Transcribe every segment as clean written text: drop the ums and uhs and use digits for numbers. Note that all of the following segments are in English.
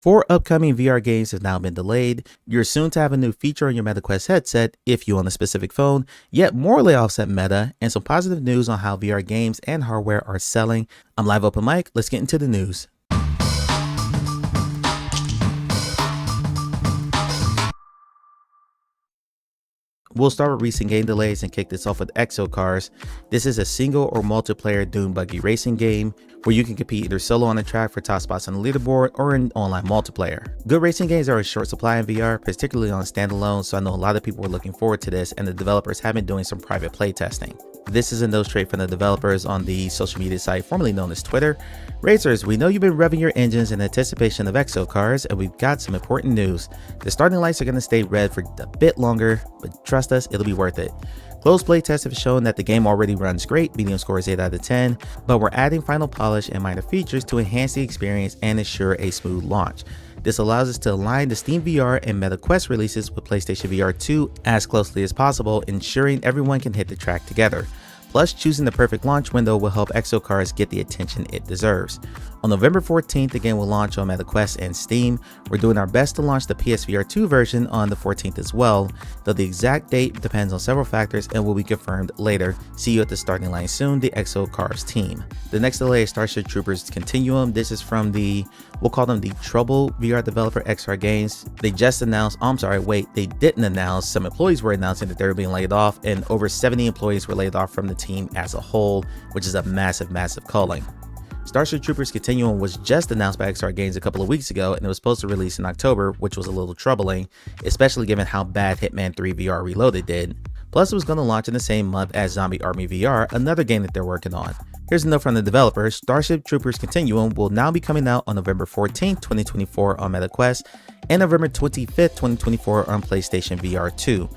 4 upcoming VR games have now been delayed. You're soon to have a new feature on your MetaQuest headset if you own a specific phone, yet more layoffs at Meta, and some positive news on how VR games and hardware are selling. I'm Live Open Mike. Let's get into the news. We'll start with recent game delays and kick this off with Cars. This is a single or multiplayer dune buggy racing game where you can compete either solo on the track for top spots on the leaderboard or in online multiplayer. Good racing games are in short supply in VR, particularly on standalone, so I know a lot of people were looking forward to this, and the developers have been doing some private play testing. This is a note straight from the developers on the social media site formerly known as Twitter. Racers, we know you've been revving your engines in anticipation of Cars, and we've got some important news. The starting lights are going to stay red for a bit longer, but trust us, it'll be worth it. Closed play tests have shown that the game already runs great, medium score is 8 out of 10, but we're adding final polish and minor features to enhance the experience and ensure a smooth launch. This allows us to align the Steam VR and MetaQuest releases with PlayStation VR 2 as closely as possible, ensuring everyone can hit the track together. Plus, choosing the perfect launch window will help Cars get the attention it deserves. On November 14th, the game will launch on MetaQuest and Steam. We're doing our best to launch the PSVR 2 version on the 14th as well, though the exact date depends on several factors and will be confirmed later. See you at the starting line soon, the Cars team. The next delay is Starship Troopers Continuum. This is from we'll call them the Trouble VR developer XR Games. They just announced, they didn't announce, some employees were announcing that they were being laid off, and over 70 employees were laid off from the team as a whole, which is a massive culling. Starship Troopers Continuum was just announced by XR Games a couple of weeks ago, and it was supposed to release in October, which was a little troubling, especially given how bad Hitman 3 VR Reloaded did. Plus, it was going to launch in the same month as Zombie Army VR, another game that they're working on. Here's a note from the developers. Starship Troopers Continuum will now be coming out on November 14th, 2024 on MetaQuest and November 25th, 2024 on PlayStation VR 2.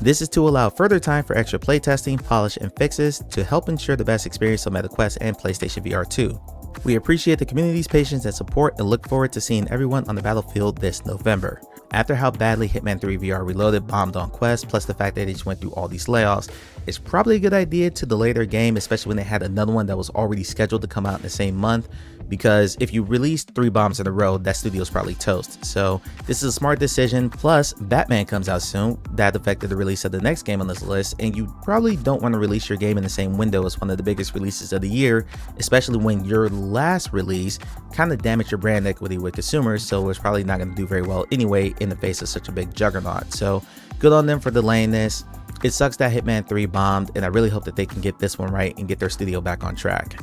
This is to allow further time for extra playtesting, polish, and fixes to help ensure the best experience on MetaQuest and PlayStation VR 2. We appreciate the community's patience and support and look forward to seeing everyone on the battlefield this November. After how badly Hitman 3 VR Reloaded bombed on Quest, plus the fact that they just went through all these layoffs, it's probably a good idea to delay their game, especially when they had another one that was already scheduled to come out in the same month, because if you release 3 bombs in a row, that studio's probably toast. So this is a smart decision. Plus, Batman comes out soon. That affected the release of the next game on this list, and you probably don't want to release your game in the same window as one of the biggest releases of the year, especially when your last release kind of damaged your brand equity with consumers, so it's probably not going to do very well anyway in the face of such a big juggernaut. So good on them for delaying this. It sucks that Hitman 3 bombed, and I really hope that they can get this one right and get their studio back on track.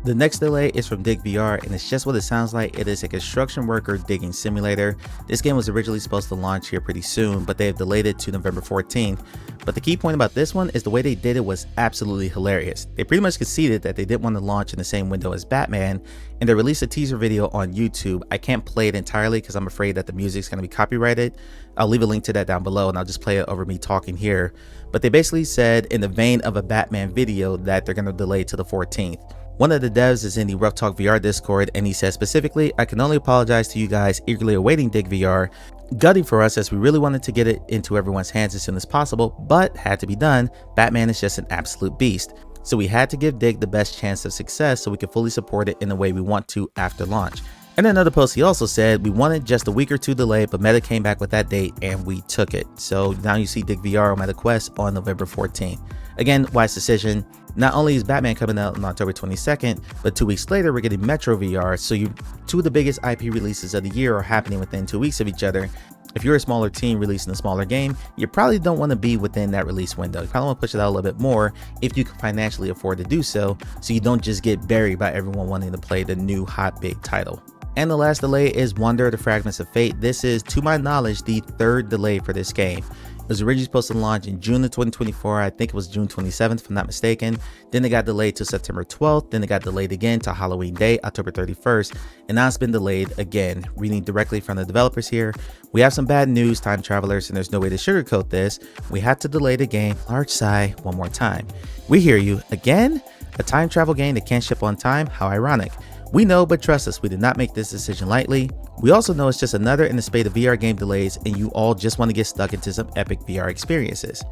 The next delay is from Dig VR, and it's just what it sounds like. It is a construction worker digging simulator. This game was originally supposed to launch here pretty soon, but they have delayed it to November 14th. But the key point about this one is the way they did it was absolutely hilarious. They pretty much conceded that they didn't want to launch in the same window as Batman, and they released a teaser video on YouTube. I can't play it entirely because I'm afraid that the music's going to be copyrighted. I'll leave a link to that down below, and I'll just play it over me talking here. But they basically said, in the vein of a Batman video, that they're going to delay to the 14th. One of the devs is in the Rough Talk VR Discord, and he says specifically, "I can only apologize to you guys eagerly awaiting Dig VR. Gutting for us as we really wanted to get it into everyone's hands as soon as possible, but had to be done. Batman is just an absolute beast. So we had to give Dig the best chance of success so we could fully support it in the way we want to after launch." And in another post, he also said, "We wanted just a week or two delay, but Meta came back with that date and we took it." So now you see Dig VR on MetaQuest on November 14th. Again, wise decision. Not only is Batman coming out on October 22nd, but 2 weeks later, we're getting Metro VR. So two of the biggest IP releases of the year are happening within 2 weeks of each other. If you're a smaller team releasing a smaller game, you probably don't want to be within that release window. You probably want to push it out a little bit more if you can financially afford to do so you don't just get buried by everyone wanting to play the new hot big title. And the last delay is Wonder: The Fragments of Fate. This is, to my knowledge, the 3rd delay for this game. It was originally supposed to launch in June of 2024. I think it was June 27th, if I'm not mistaken. Then it got delayed to September 12th. Then it got delayed again to Halloween Day, October 31st. And now it's been delayed again. Reading directly from the developers here, "We have some bad news, time travelers, and there's no way to sugarcoat this. We had to delay the game, large sigh, one more time. We hear you. Again? A time travel game that can't ship on time? How ironic. We know, but trust us, we did not make this decision lightly. We also know it's just another in the spate of VR game delays, and you all just want to get stuck into some epic VR experiences.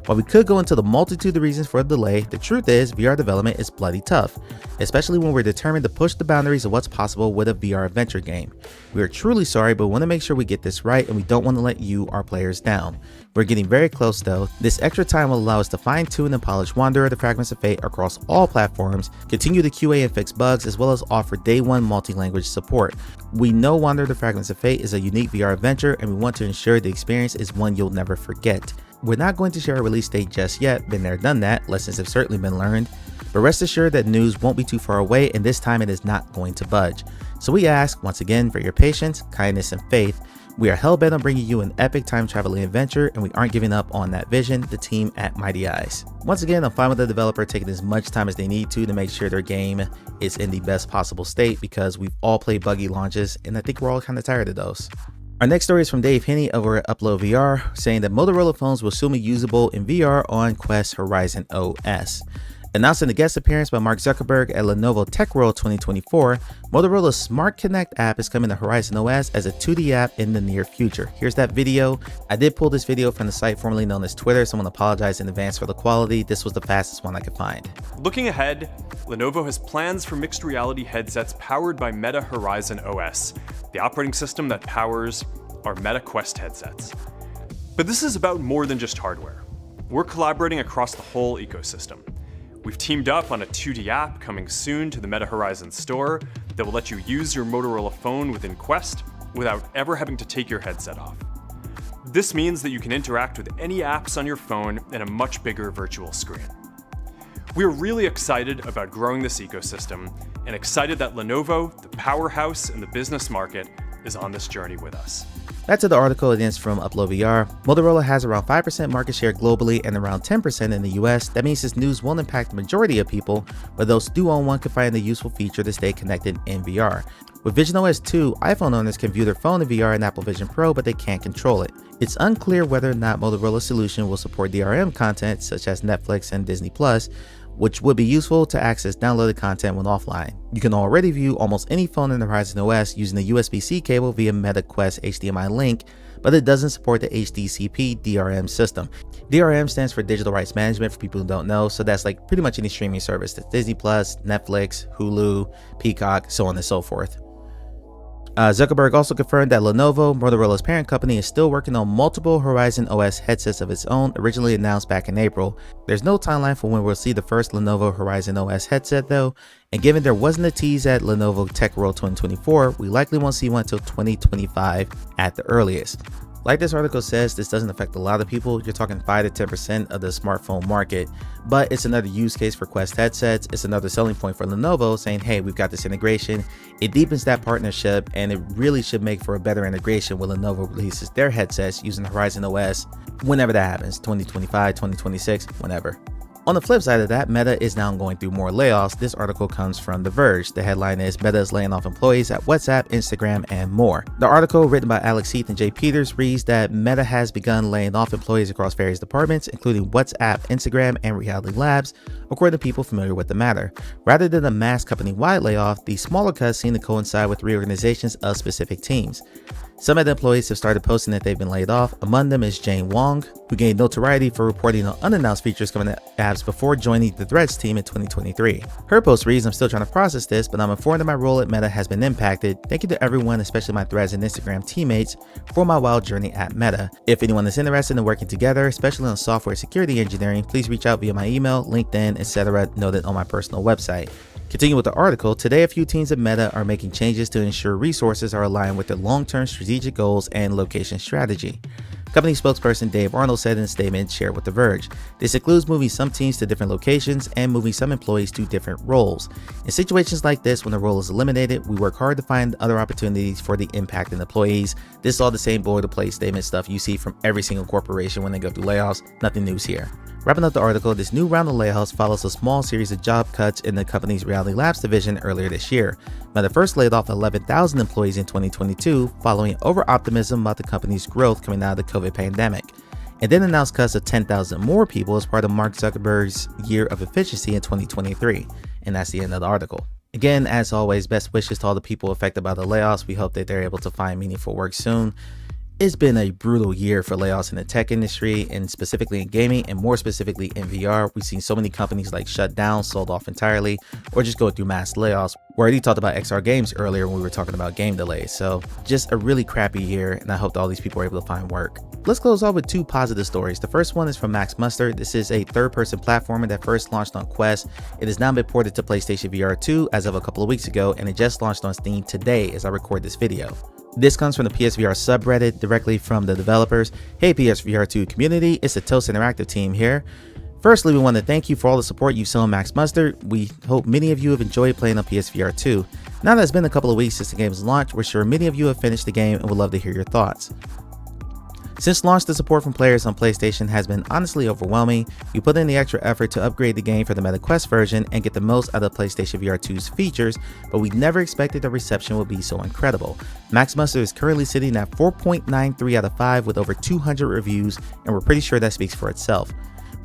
While we could go into the multitude of reasons for the delay, the truth is VR development is bloody tough, especially when we're determined to push the boundaries of what's possible with a VR adventure game. We are truly sorry, but we want to make sure we get this right, and we don't want to let you, our players, down. We're getting very close though. This extra time will allow us to fine tune and polish Wanderer the Fragments of Fate across all platforms, continue to QA and fix bugs, as well as offer day one multi-language support. We know Wanderer the Fragments of Fate is a unique VR adventure, and we want to ensure the experience is one you'll never forget. We're not going to share a release date just yet, been there done that, lessons have certainly been learned, but rest assured that news won't be too far away, and this time it is not going to budge. So we ask once again for your patience, kindness, and faith. We are hellbent on bringing you an epic time traveling adventure, and we aren't giving up on that vision, the team at Mighty Eyes. Once again, I'm fine with the developer taking as much time as they need to make sure their game is in the best possible state, because we've all played buggy launches, and I think we're all kind of tired of those. Our next story is from Dave Henney over at Upload VR, saying that Motorola phones will soon be usable in VR on Quest Horizon OS. Announcing a guest appearance by Mark Zuckerberg at Lenovo Tech World 2024, Motorola's Smart Connect app is coming to Horizon OS as a 2D app in the near future. Here's that video. I did pull this video from the site formerly known as Twitter, so I want to apologize in advance for the quality. This was the fastest one I could find. Looking ahead, Lenovo has plans for mixed reality headsets powered by Meta Horizon OS, the operating system that powers our Meta Quest headsets. But this is about more than just hardware. We're collaborating across the whole ecosystem. We've teamed up on a 2D app coming soon to the Meta Horizon store that will let you use your Motorola phone within Quest without ever having to take your headset off. This means that you can interact with any apps on your phone in a much bigger virtual screen. We are really excited about growing this ecosystem and excited that Lenovo, the powerhouse in the business market, is on this journey with us. Back to the article, against from Upload VR. Motorola has around 5% market share globally and around 10% in the US. That means this news won't impact the majority of people, but those who do own one can find a useful feature to stay connected in VR. With visionOS 2, iPhone owners can view their phone in VR in Apple Vision Pro, but they can't control it. It's unclear whether or not Motorola's solution will support DRM content such as Netflix and Disney+, which would be useful to access downloaded content when offline. You can already view almost any phone in Horizon OS using the USB-C cable via Meta Quest HDMI link, but it doesn't support the HDCP DRM system. DRM stands for Digital Rights Management for people who don't know, so that's like pretty much any streaming service. That's Disney+, Netflix, Hulu, Peacock, so on and so forth. Zuckerberg also confirmed that Lenovo, Motorola's parent company, is still working on multiple Horizon OS headsets of its own, originally announced back in April. There's no timeline for when we'll see the first Lenovo Horizon OS headset though, and given there wasn't a tease at Lenovo Tech World 2024, we likely won't see one until 2025 at the earliest. Like this article says, this doesn't affect a lot of people. You're talking 5 to 10% of the smartphone market, but it's another use case for Quest headsets. It's another selling point for Lenovo, saying, hey, we've got this integration. It deepens that partnership, and it really should make for a better integration when Lenovo releases their headsets using Horizon OS whenever that happens, 2025, 2026, whenever. On the flip side of that, Meta is now going through more layoffs. This article comes from The Verge. The headline is Meta is laying off employees at WhatsApp, Instagram, and more. The article, written by Alex Heath and Jay Peters, reads that Meta has begun laying off employees across various departments, including WhatsApp, Instagram, and Reality Labs, according to people familiar with the matter. Rather than a mass company-wide layoff, these smaller cuts seem to coincide with reorganizations of specific teams. Some of the employees have started posting that they've been laid off. Among them is Jane Wong, who gained notoriety for reporting on unannounced features coming to apps before joining the Threads team in 2023. Her post reads, I'm still trying to process this, but I'm informed that my role at Meta has been impacted. Thank you to everyone, especially my Threads and Instagram teammates, for my wild journey at Meta. If anyone is interested in working together, especially on software security engineering, please reach out via my email, LinkedIn, etc. noted on my personal website. Continue with the article. Today, a few teams at Meta are making changes to ensure resources are aligned with their long-term strategic goals and location strategy. Company spokesperson Dave Arnold said in a statement shared with The Verge, this includes moving some teams to different locations and moving some employees to different roles. In situations like this, when a role is eliminated, we work hard to find other opportunities for the impacted employees. This is all the same boilerplate statement stuff you see from every single corporation when they go through layoffs. Nothing new here. Wrapping up the article, this new round of layoffs follows a small series of job cuts in the company's Reality Labs division earlier this year. Meta first laid off 11,000 employees in 2022, following over-optimism about the company's growth coming out of the COVID pandemic, and then announced cuts of 10,000 more people as part of Mark Zuckerberg's year of efficiency in 2023. And that's the end of the article. Again, as always, best wishes to all the people affected by the layoffs. We hope that they're able to find meaningful work soon. It's been a brutal year for layoffs in the tech industry, and specifically in gaming, and more specifically in VR. We've seen so many companies like shut down, sold off entirely, or just go through mass layoffs. We already talked about XR games earlier when we were talking about game delays. So just a really crappy year, and I hope that all these people are able to find work. Let's close off with two positive stories. The first one is from Max Mustard. This is a third-person platformer that first launched on Quest. It has now been ported to PlayStation VR 2 as of a couple of weeks ago, and it just launched on Steam today as I record this video. This comes from the PSVR subreddit directly from the developers. Hey PSVR 2 community, it's the Toast Interactive team here. Firstly, we want to thank you for all the support you've shown Max Mustard. We hope many of you have enjoyed playing on PSVR 2. Now that it's been a couple of weeks since the game's launch, we're sure many of you have finished the game and would love to hear your thoughts. Since launch, the support from players on PlayStation has been honestly overwhelming. We put in the extra effort to upgrade the game for the Meta Quest version and get the most out of PlayStation VR 2's features, but we never expected the reception would be so incredible. Max Mustard is currently sitting at 4.93 out of 5 with over 200 reviews, and we're pretty sure that speaks for itself.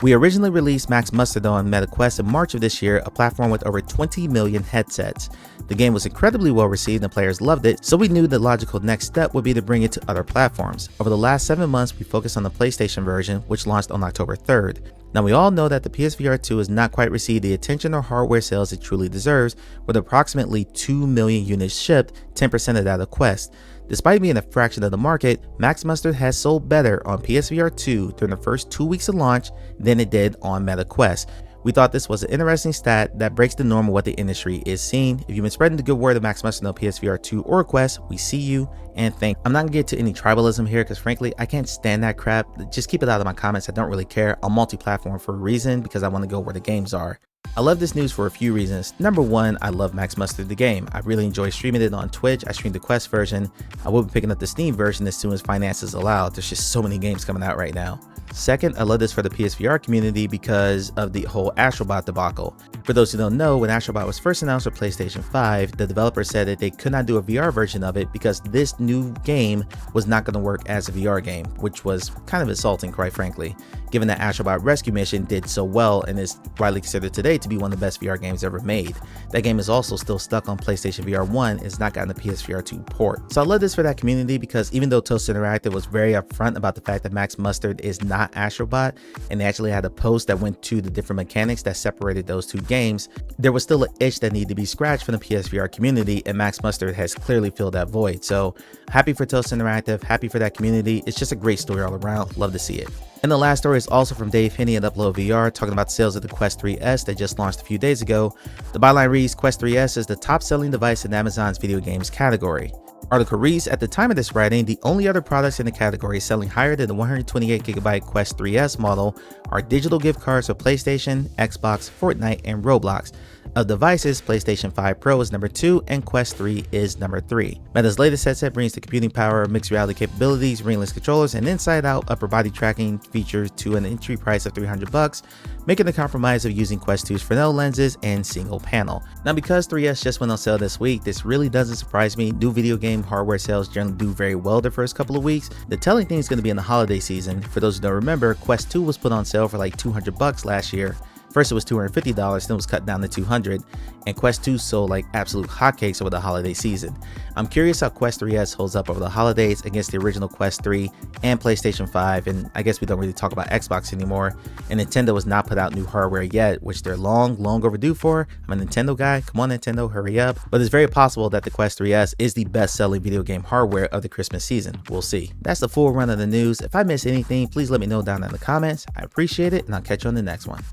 We originally released Max Mustard on Meta Quest in March of this year, a platform with over 20 million headsets. The game was incredibly well received and players loved it, so we knew the logical next step would be to bring it to other platforms. Over the last 7 months, we focused on the PlayStation version, which launched on October 3rd. Now we all know that the PSVR 2 has not quite received the attention or hardware sales it truly deserves, with approximately 2 million units shipped, 10% of that of Quest. Despite being a fraction of the market, Max Mustard has sold better on PSVR 2 during the first 2 weeks of launch than it did on Meta Quest. We thought this was an interesting stat that breaks the norm of what the industry is seeing. If you've been spreading the good word of Max Mustard on PSVR 2 or Quest, we see you and thank you. I'm not gonna get to any tribalism here because frankly, I can't stand that crap. Just keep it out of my comments. I don't really care. I'm multi-platform for a reason because I want to go where the games are. I love this news for a few reasons. Number one, I love Max Mustard the game. I really enjoy streaming it on Twitch. I streamed the Quest version. I will be picking up the Steam version as soon as finances allow. There's just so many games coming out right now. Second, I love this for the PSVR community because of the whole Astrobot debacle. For those who don't know, when Astrobot was first announced for PlayStation 5, the developer said that they could not do a VR version of it because this new game was not going to work as a VR game, which was kind of insulting, quite frankly, given that Astrobot Rescue Mission did so well and is widely considered today to be one of the best VR games ever made. That game is also still stuck on PlayStation VR 1 and has not gotten the PSVR 2 port. So I love this for that community because even though Toast Interactive was very upfront about the fact that Max Mustard is not Astrobot, and they actually had a post that went to the different mechanics that separated those two games, there was still an itch that needed to be scratched from the PSVR community, and Max Mustard has clearly filled that void. So happy for Toast Interactive, happy for that community. It's just a great story all around. Love to see it. And the last story is also from Dave Hinney at Upload VR, talking about sales of the Quest 3S that just launched a few days ago. The byline reads, Quest 3S is the top selling device in Amazon's video games category. Article reads, at the time of this writing, the only other products in the category selling higher than the 128GB Quest 3S model are digital gift cards for PlayStation, Xbox, Fortnite, and Roblox. Of devices, PlayStation 5 Pro is number 2 and Quest 3 is number 3. Meta's latest headset brings the computing power of mixed reality capabilities, ringless controllers, and inside-out upper body tracking features to an entry price of $300, making the compromise of using Quest 2's Fresnel lenses and single panel. Now because 3S just went on sale this week, this really doesn't surprise me. New video game hardware sales generally do very well the first couple of weeks. The telling thing is going to be in the holiday season. For those who don't remember, Quest 2 was put on sale for like $200 last year. First it was $250, then it was cut down to $200, and Quest 2 sold like absolute hotcakes over the holiday season. I'm curious how Quest 3S holds up over the holidays against the original Quest 3 and PlayStation 5, and I guess we don't really talk about Xbox anymore, and Nintendo has not put out new hardware yet, which they're long overdue for. I'm a Nintendo guy, come on Nintendo, hurry up. But it's very possible that the Quest 3S is the best selling video game hardware of the Christmas season. We'll see. That's the full run of the news. If I miss anything, please let me know down in the comments. I appreciate it, and I'll catch you on the next one.